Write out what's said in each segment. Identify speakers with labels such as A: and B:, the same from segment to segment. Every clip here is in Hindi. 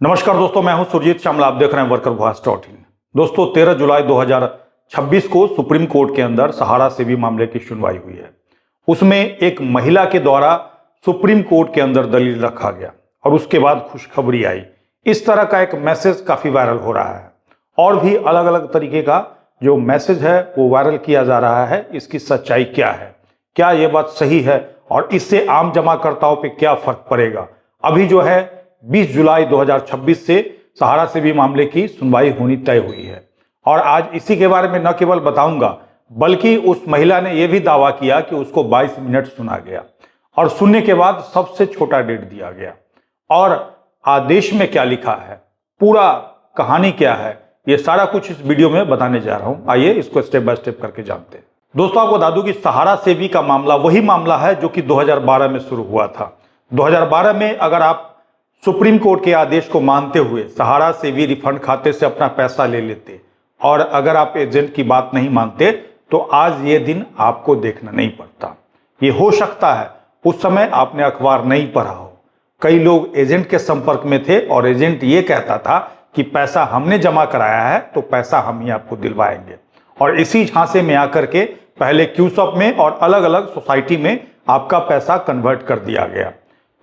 A: नमस्कार दोस्तों, मैं हूं सुरजीत श्यामला। आप देख रहे हैं वर्कर वॉइस .in। दोस्तों 13 जुलाई 2026 को सुप्रीम कोर्ट के अंदर सहारा सेवी मामले की सुनवाई हुई है। उसमें एक महिला के द्वारा सुप्रीम कोर्ट के अंदर दलील रखा गया और उसके बाद खुशखबरी आई। इस तरह का एक मैसेज काफी वायरल हो रहा है और भी अलग अलग तरीके का जो मैसेज है वो वायरल किया जा रहा है। इसकी सच्चाई क्या है, क्या ये बात सही है और इससे आम जमाकर्ताओं पे क्या फर्क पड़ेगा? अभी जो है 20 जुलाई 2026 से सहारा सेवी मामले की सुनवाई होनी तय हुई है और आज इसी के बारे में न केवल बताऊंगा बल्कि उस महिला ने यह भी दावा किया कि उसको 22 मिनट सुना गया और सुनने के बाद सबसे छोटा डेट दिया गया। और आदेश में क्या लिखा है, पूरा कहानी क्या है, ये सारा कुछ इस वीडियो में बताने जा रहा हूं। आइए इसको स्टेप बाय स्टेप करके जानते हैं। दोस्तों आपको बता दूं कि सहारा सेवी का मामला वही मामला है जो कि 2012 में शुरू हुआ था। 2012 में अगर आप सुप्रीम कोर्ट के आदेश को मानते हुए सहारा सेवी रिफंड खाते से अपना पैसा ले लेते और अगर आप एजेंट की बात नहीं मानते तो आज ये दिन आपको देखना नहीं पड़ता। ये हो सकता है उस समय आपने अखबार नहीं पढ़ा हो, कई लोग एजेंट के संपर्क में थे और एजेंट ये कहता था कि पैसा हमने जमा कराया है तो पैसा हम ही आपको दिलवाएंगे और इसी झांसे में आकर के पहले क्यूसॉप में और अलग अलग सोसाइटी में आपका पैसा कन्वर्ट कर दिया गया।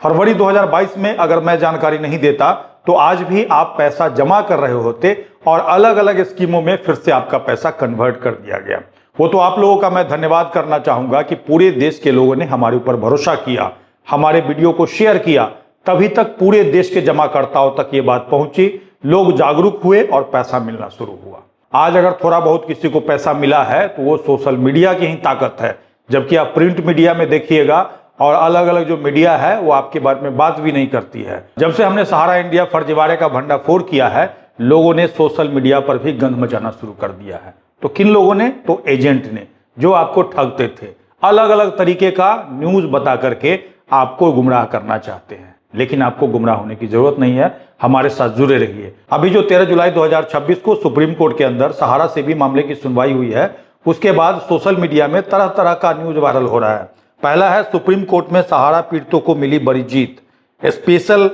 A: फरवरी 2022 में अगर मैं जानकारी नहीं देता तो आज भी आप पैसा जमा कर रहे होते और अलग अलग स्कीमों में फिर से आपका पैसा कन्वर्ट कर दिया गया। वो तो आप लोगों का मैं धन्यवाद करना चाहूंगा कि पूरे देश के लोगों ने हमारे ऊपर भरोसा किया, हमारे वीडियो को शेयर किया, तभी तक पूरे देश के जमाकर्ताओं तक ये बात पहुंची, लोग जागरूक हुए और पैसा मिलना शुरू हुआ। आज अगर थोड़ा बहुत किसी को पैसा मिला है तो वो सोशल मीडिया की ही ताकत है, जबकि आप प्रिंट मीडिया में देखिएगा और अलग अलग जो मीडिया है वो आपके बारे में बात भी नहीं करती है। जब से हमने सहारा इंडिया फर्जीवाड़े का भंडाफोड़ किया है, लोगों ने सोशल मीडिया पर भी गंद मचाना शुरू कर दिया है। तो किन लोगों ने? तो एजेंट ने, जो आपको ठगते थे, अलग अलग तरीके का न्यूज बता करके आपको गुमराह करना चाहते हैं। लेकिन आपको गुमराह होने की जरूरत नहीं है, हमारे साथ जुड़े रहिए। अभी जो 13 जुलाई 2026 को सुप्रीम कोर्ट के अंदर सहारा सेवी मामले की सुनवाई हुई है, उसके बाद सोशल मीडिया में तरह तरह का न्यूज वायरल हो रहा है। पहला है, सुप्रीम कोर्ट में सहारा पीड़ितों को मिली बड़ी जीत, स्पेशल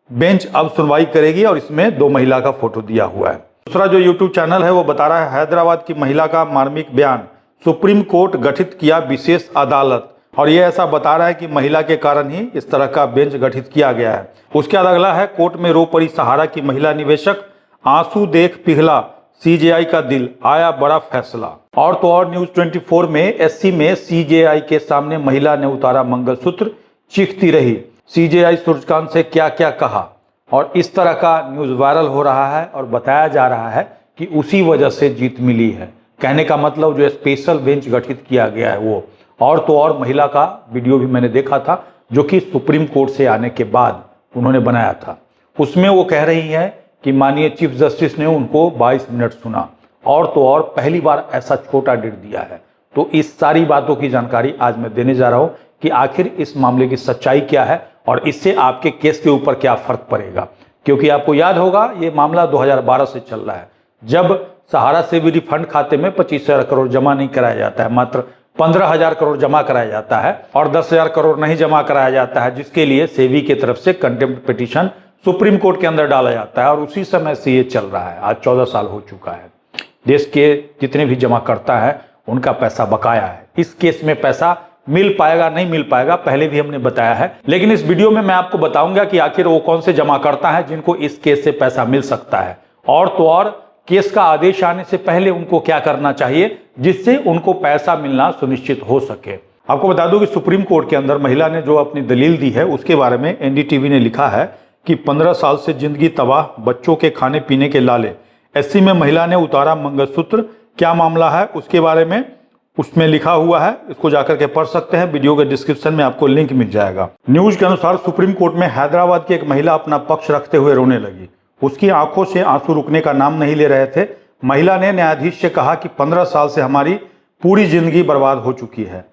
A: बेंच अब सुनवाई करेगी और इसमें 2 महिला का फोटो दिया हुआ है। दूसरा जो यूट्यूब चैनल है वो बता रहा है, हैदराबाद की महिला का मार्मिक बयान, सुप्रीम कोर्ट गठित किया विशेष अदालत, और ये ऐसा बता रहा है कि महिला के कारण ही इस तरह का बेंच गठित किया गया है। उसके बाद अगला है, कोर्ट में रो पड़ी सहारा की महिला निवेशक, आंसू देख पिघला सीजेआई का दिल, आया बड़ा फैसला। और तो और न्यूज 24 में एससी में सीजेआई के सामने महिला ने उतारा मंगलसूत्र, चीखती रही, सीजेआई सूर्यकांत से क्या क्या कहा। और इस तरह का न्यूज वायरल हो रहा है और बताया जा रहा है कि उसी वजह से जीत मिली है। कहने का मतलब जो स्पेशल बेंच गठित किया गया है वो। और तो और महिला का वीडियो भी मैंने देखा था जो कि सुप्रीम कोर्ट से आने के बाद उन्होंने बनाया था। उसमें वो कह रही है कि माननीय चीफ जस्टिस ने उनको 22 मिनट सुना और तो और पहली बार ऐसा छोटा डेट दिया है। तो इस सारी बातों की जानकारी आज मैं देने जा रहा हूं कि आखिर इस मामले की सच्चाई क्या है और इससे आपके केस के ऊपर क्या फर्क पड़ेगा। क्योंकि आपको याद होगा ये मामला 2012 से चल रहा है, जब सहारा सेवी रिफंड खाते में 25,000 करोड़ जमा नहीं कराया जाता है, मात्र 15,000 करोड़ जमा कराया जाता है और 10,000 करोड़ नहीं जमा कराया जाता है, जिसके लिए सेवी की तरफ से कंटेम्प्ट पिटीशन सुप्रीम कोर्ट के अंदर डाला जाता है। और उसी समय से ये चल रहा है, आज 14 साल हो चुका है। देश के जितने भी जमा करता है उनका पैसा बकाया है। इस केस में पैसा मिल पाएगा नहीं मिल पाएगा पहले भी हमने बताया है, लेकिन इस वीडियो में मैं आपको बताऊंगा कि आखिर वो कौन से जमा करता है जिनको इस केस से पैसा मिल सकता है और तो और केस का आदेश आने से पहले उनको क्या करना चाहिए जिससे उनको पैसा मिलना सुनिश्चित हो सके। आपको बता दूं कि सुप्रीम कोर्ट के अंदर महिला ने जो अपनी दलील दी है उसके बारे में एनडीटीवी ने लिखा है कि 15 साल से जिंदगी तबाह, बच्चों के खाने पीने के लाले, एससी में महिला ने उतारा मंगलसूत्र, क्या मामला है उसके बारे में उसमें लिखा हुआ है। इसको जाकर के पढ़ सकते हैं, वीडियो के डिस्क्रिप्शन में आपको लिंक मिल जाएगा। न्यूज के अनुसार सुप्रीम कोर्ट में हैदराबाद की एक महिला अपना पक्ष रखते हुए रोने लगी। उसकी आंखों से आंसू रुकने का नाम नहीं ले रहे थे। महिला ने न्यायाधीश से कहा कि 15 साल से हमारी पूरी जिंदगी बर्बाद हो चुकी है,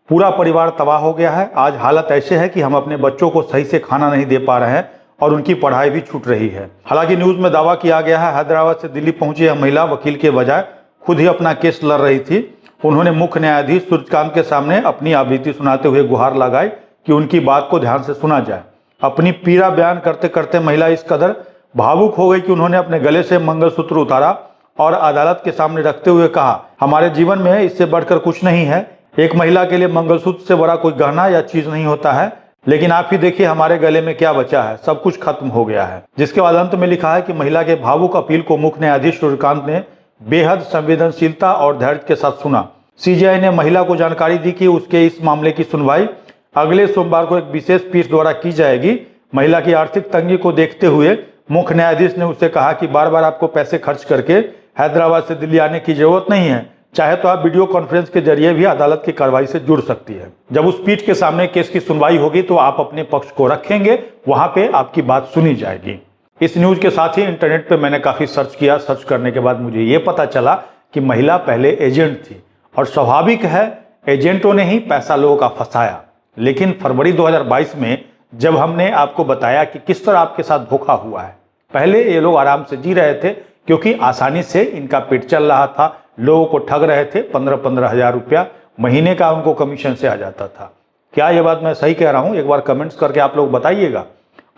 A: पूरा परिवार तबाह हो गया है। आज हालत ऐसे है कि हम अपने बच्चों को सही से खाना नहीं दे पा रहे हैं और उनकी पढ़ाई भी छूट रही है। हालांकि न्यूज में दावा किया गया है हैदराबाद से दिल्ली पहुंची यह महिला वकील के बजाय खुद ही अपना केस लड़ रही थी। उन्होंने मुख्य न्यायाधीश सूर्यकांत के सामने अपनी आवृत्ति सुनाते हुए गुहार लगाई कि उनकी बात को ध्यान से सुना जाए। अपनी पीड़ा बयान करते करते महिला इस कदर भावुक हो गई कि उन्होंने अपने गले से मंगलसूत्र उतारा और अदालत के सामने रखते हुए कहा, हमारे जीवन में इससे बढ़कर कुछ नहीं है। एक महिला के लिए मंगलसूत्र से बड़ा कोई गहना या चीज नहीं होता है, लेकिन आप ही देखिए हमारे गले में क्या बचा है, सब कुछ खत्म हो गया है। जिसके बाद अंत में लिखा है कि महिला के भावुक अपील को मुख्य न्यायाधीश सूर्यकांत ने बेहद संवेदनशीलता और धैर्य के साथ सुना। सीजेआई ने महिला को जानकारी दी कि उसके इस मामले की सुनवाई अगले सोमवार को एक विशेष पीठ द्वारा की जाएगी। महिला की आर्थिक तंगी को देखते हुए मुख्य न्यायाधीश ने उससे कहा कि बार बार आपको पैसे खर्च करके हैदराबाद से दिल्ली आने की जरूरत नहीं है, चाहे तो आप वीडियो कॉन्फ्रेंस के जरिए भी अदालत की कार्रवाई से जुड़ सकती है। जब उस पीठ के सामने केस की सुनवाई होगी तो आप अपने पक्ष को रखेंगे, वहां पे आपकी बात सुनी जाएगी। इस न्यूज के साथ ही इंटरनेट पे मैंने काफी सर्च किया। सर्च करने के बाद मुझे ये पता चला कि महिला पहले एजेंट थी और स्वाभाविक है एजेंटों ने ही पैसा लोगों का फंसाया। लेकिन फरवरी 2022 में जब हमने आपको बताया कि किस तरह आपके साथ धोखा हुआ है, पहले ये लोग आराम से जी रहे थे क्योंकि आसानी से इनका पेट चल रहा था, लोगों को ठग रहे थे। 15-15 हजार रुपया महीने का उनको कमीशन से आ जाता था। क्या ये बात मैं सही कह रहा हूं? एक बार कमेंट्स करके आप लोग बताइएगा।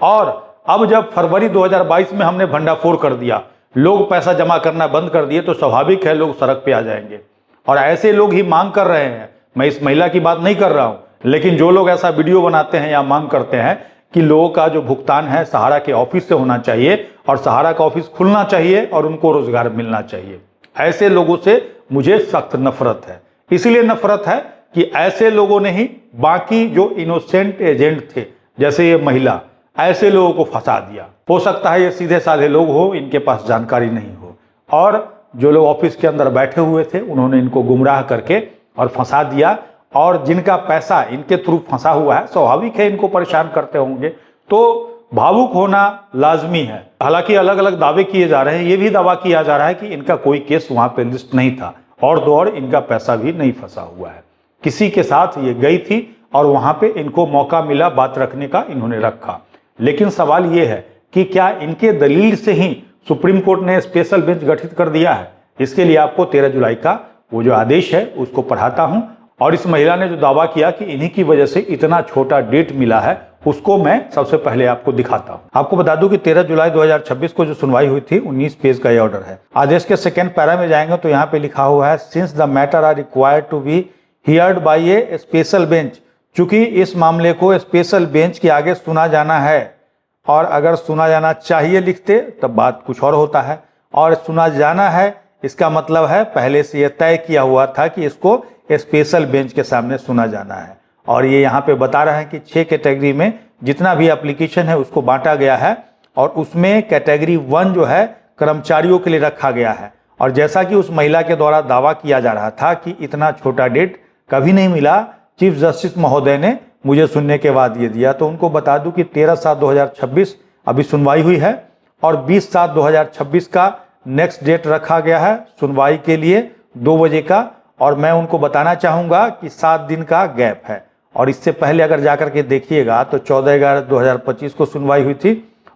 A: और अब जब फरवरी 2022 में हमने भंडाफोड़ कर दिया, लोग पैसा जमा करना बंद कर दिए, तो स्वाभाविक है लोग सड़क पे आ जाएंगे। और ऐसे लोग ही मांग कर रहे हैं, मैं इस महिला की बात नहीं कर रहा हूं, लेकिन जो लोग ऐसा वीडियो बनाते हैं या मांग करते हैं कि लोगों का जो भुगतान है सहारा के ऑफिस से होना चाहिए और सहारा का ऑफिस खुलना चाहिए और उनको रोजगार मिलना चाहिए, ऐसे लोगों से मुझे सख्त नफरत है। इसलिए नफरत है कि ऐसे लोगों ने ही बाकी जो इनोसेंट एजेंट थे, जैसे ये महिला, ऐसे लोगों को फंसा दिया। हो सकता है ये सीधे साधे लोग हो, इनके पास जानकारी नहीं हो, और जो लोग ऑफिस के अंदर बैठे हुए थे उन्होंने इनको गुमराह करके और फंसा दिया। और जिनका पैसा इनके थ्रू फंसा हुआ है, स्वाभाविक है इनको परेशान करते होंगे, तो भावुक होना लाजमी है। हालांकि अलग अलग दावे किए जा रहे हैं। ये भी दावा किया जा रहा है कि इनका कोई केस वहां पे लिस्ट नहीं था और दो और इनका पैसा भी नहीं फंसा हुआ है। किसी के साथ ये गई थी और वहां पे इनको मौका मिला बात रखने का, इन्होंने रखा। लेकिन सवाल ये है कि क्या इनके दलील से ही सुप्रीम कोर्ट ने स्पेशल बेंच गठित कर दिया है? इसके लिए आपको 13 जुलाई का वो जो आदेश है उसको पढ़ाता हूं। और इस महिला ने जो दावा किया कि इन्हीं की वजह से इतना छोटा डेट मिला है, उसको मैं सबसे पहले आपको दिखाता हूं। आपको बता दूं कि 13 जुलाई 2026 को जो सुनवाई हुई थी, 19 पेज का ये ऑर्डर है। आदेश के सेकेंड पैरा में जाएंगे तो यहाँ पे लिखा हुआ है, since the matter are required to be heard by a special bench. चूंकि इस मामले को स्पेशल बेंच के आगे सुना जाना है, और अगर सुना जाना चाहिए लिखते तब बात कुछ और होता है, और सुना जाना है इसका मतलब है पहले से यह तय किया हुआ था कि इसको स्पेशल बेंच के सामने सुना जाना है। और ये यहाँ पे बता रहा है कि 6 कैटेगरी में जितना भी एप्लीकेशन है उसको बांटा गया है, और उसमें कैटेगरी 1 जो है कर्मचारियों के लिए रखा गया है। और जैसा कि उस महिला के द्वारा दावा किया जा रहा था कि इतना छोटा डेट कभी नहीं मिला, चीफ जस्टिस महोदय ने मुझे सुनने के बाद ये दिया। तो उनको बता दूं कि 13/7/2026 अभी सुनवाई हुई है, और 20/7/2026 का नेक्स्ट डेट रखा गया है सुनवाई के लिए 2 बजे का। और मैं उनको बताना चाहूँगा कि 7 दिन का गैप है, और इससे पहले अगर जाकर के देखिएगा तो 14/11/2025 को सुनवाई हुई थी,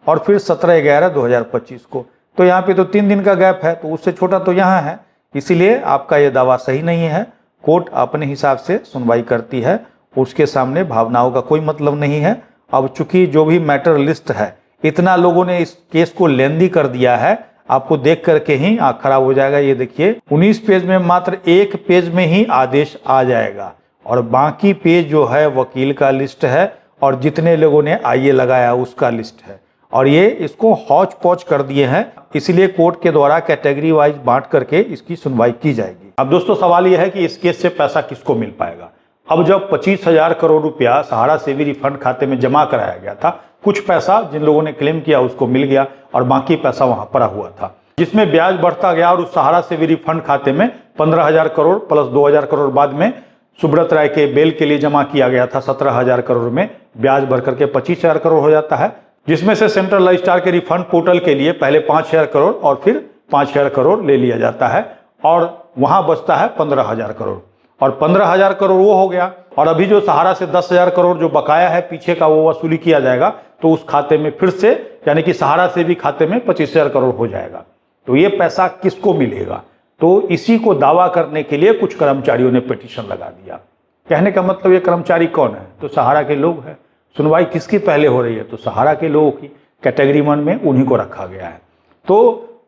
A: और फिर 17/11/2025 को। तो यहाँ पे तो 3 दिन का गैप है, तो उससे छोटा तो यहाँ है। इसीलिए आपका ये दावा सही नहीं है। कोर्ट अपने हिसाब से सुनवाई करती है, उसके सामने भावनाओं का कोई मतलब नहीं है। अब चूंकि जो भी मैटर लिस्ट है, इतना लोगों ने इस केस को लेंदी कर दिया है, आपको देख करके ही आंख खराब हो जाएगा। ये देखिए 19 पेज में मात्र 1 पेज में ही आदेश आ जाएगा, और बाकी पेज जो है वकील का लिस्ट है, और जितने लोगों ने आईए लगाया उसका लिस्ट है, और ये इसको हौच पौच कर दिए हैं। इसलिए कोर्ट के द्वारा कैटेगरी वाइज बांट करके इसकी सुनवाई की जाएगी। अब दोस्तों सवाल यह है कि इस केस से पैसा किसको मिल पाएगा? अब जब 25,000 करोड़ रुपया सहारा से भी रिफंड खाते में जमा कराया गया था, कुछ पैसा जिन लोगों ने क्लेम किया उसको मिल गया, और बाकी पैसा वहां पड़ा हुआ था, जिसमें ब्याज बढ़ता गया, और उस सहारा से भी रिफंड खाते में 15,000 करोड़ प्लस 2,000 करोड़ बाद में सुब्रत राय के बेल के लिए जमा किया गया था। 17,000 करोड़ में ब्याज बढ़ करके 25,000 करोड़ हो जाता है, जिसमें से सेंट्रल रजिस्ट्रार के रिफंड पोर्टल के लिए पहले 5,000 करोड़ और फिर 5,000 करोड़ ले लिया जाता है, और वहां बचता है 15,000 करोड़। और 15,000 करोड़ वो हो गया, और अभी जो सहारा से 10,000 करोड़ जो बकाया है पीछे का, वो वसूली किया जाएगा, तो उस खाते में फिर से, यानी कि सहारा से भी खाते में 25,000 करोड़ हो जाएगा। तो ये पैसा किसको मिलेगा? तो इसी को दावा करने के लिए कुछ कर्मचारियों ने पिटीशन लगा दिया। कहने का मतलब ये कर्मचारी कौन है? तो सहारा के लोग हैं। सुनवाई किसकी पहले हो रही है? तो सहारा के लोगों की। कैटेगरी 1 में उन्हीं को रखा गया है। तो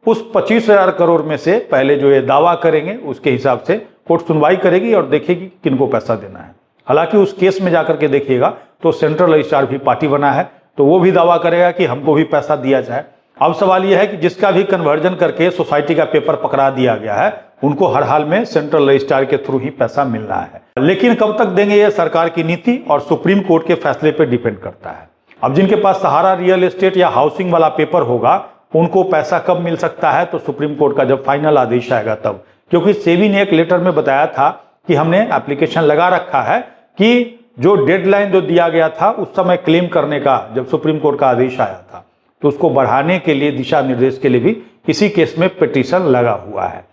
A: उस 25,000 करोड़ में से पहले जो ये दावा करेंगे उसके हिसाब से कोर्ट सुनवाई करेगी और देखेगी किनको पैसा देना है। हालांकि उस केस में जाकर के देखिएगा तो सेंट्रल रजिस्ट्रार भी पार्टी बना है, तो वो भी दावा करेगा कि हमको भी पैसा दिया जाए। अब सवाल यह है कि जिसका भी कन्वर्जन करके सोसाइटी का पेपर पकड़ा दिया गया है उनको हर हाल में सेंट्रल रजिस्ट्रार के थ्रू ही पैसा मिल रहा है। लेकिन कब तक देंगे ये सरकार की नीति और सुप्रीम कोर्ट के फैसले पर डिपेंड करता है। अब जिनके पास सहारा रियल एस्टेट या हाउसिंग वाला पेपर होगा उनको पैसा कब मिल सकता है, तो सुप्रीम कोर्ट का जब फाइनल आदेश आएगा तब। क्योंकि सेबी ने एक लेटर में बताया था कि हमने एप्लीकेशन लगा रखा है कि जो डेडलाइन जो दिया गया था उस समय क्लेम करने का, जब सुप्रीम कोर्ट का आदेश आया था तो उसको बढ़ाने के लिए दिशा निर्देश के लिए भी इसी केस में पिटीशन लगा हुआ है।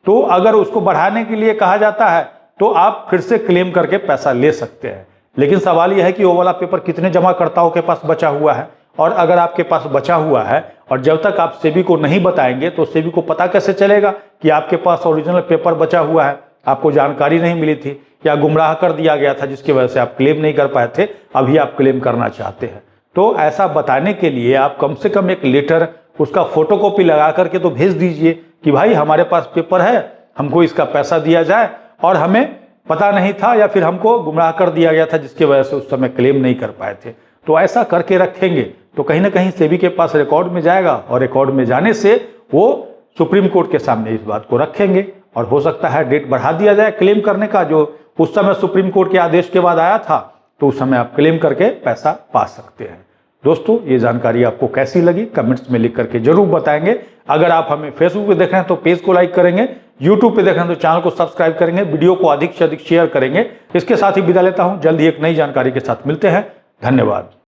A: तो अगर उसको बढ़ाने के लिए कहा जाता है तो आप फिर से क्लेम करके पैसा ले सकते हैं। लेकिन सवाल यह है कि वो वाला पेपर कितने जमाकर्ताओं के पास बचा हुआ है, और अगर आपके पास बचा हुआ है और जब तक आप सेबी को नहीं बताएंगे तो सेबी को पता कैसे चलेगा कि आपके पास ओरिजिनल पेपर बचा हुआ है, आपको जानकारी नहीं मिली थी या गुमराह कर दिया गया था जिसकी वजह से आप क्लेम नहीं कर पाए थे, अभी आप क्लेम करना चाहते हैं। तो ऐसा बताने के लिए आप कम से कम एक लेटर, उसका फोटोकॉपी लगा करके तो भेज दीजिए कि भाई हमारे पास पेपर है, हमको इसका पैसा दिया जाए और हमें पता नहीं था या फिर हमको गुमराह कर दिया गया था जिसकी वजह से उस समय क्लेम नहीं कर पाए थे। तो ऐसा करके रखेंगे तो कहीं ना कहीं सेबी के पास रिकॉर्ड में जाएगा और रिकॉर्ड में जाने से वो सुप्रीम कोर्ट के सामने इस बात को रखेंगे और हो सकता है डेट बढ़ा दिया जाए क्लेम करने का, जो उस समय सुप्रीम कोर्ट के आदेश के बाद आया था, तो उस समय आप क्लेम करके पैसा पा सकते हैं। दोस्तों, ये जानकारी आपको कैसी लगी कमेंट्स में लिख करके जरूर बताएंगे। अगर आप हमें फेसबुक पे देख रहे हैं तो पेज को लाइक करेंगे, यूट्यूब पे देख रहे हैं तो चैनल को सब्सक्राइब करेंगे, वीडियो को अधिक से अधिक शेयर करेंगे। इसके साथ ही विदा लेता हूं, जल्द ही एक नई जानकारी के साथ मिलते हैं। धन्यवाद।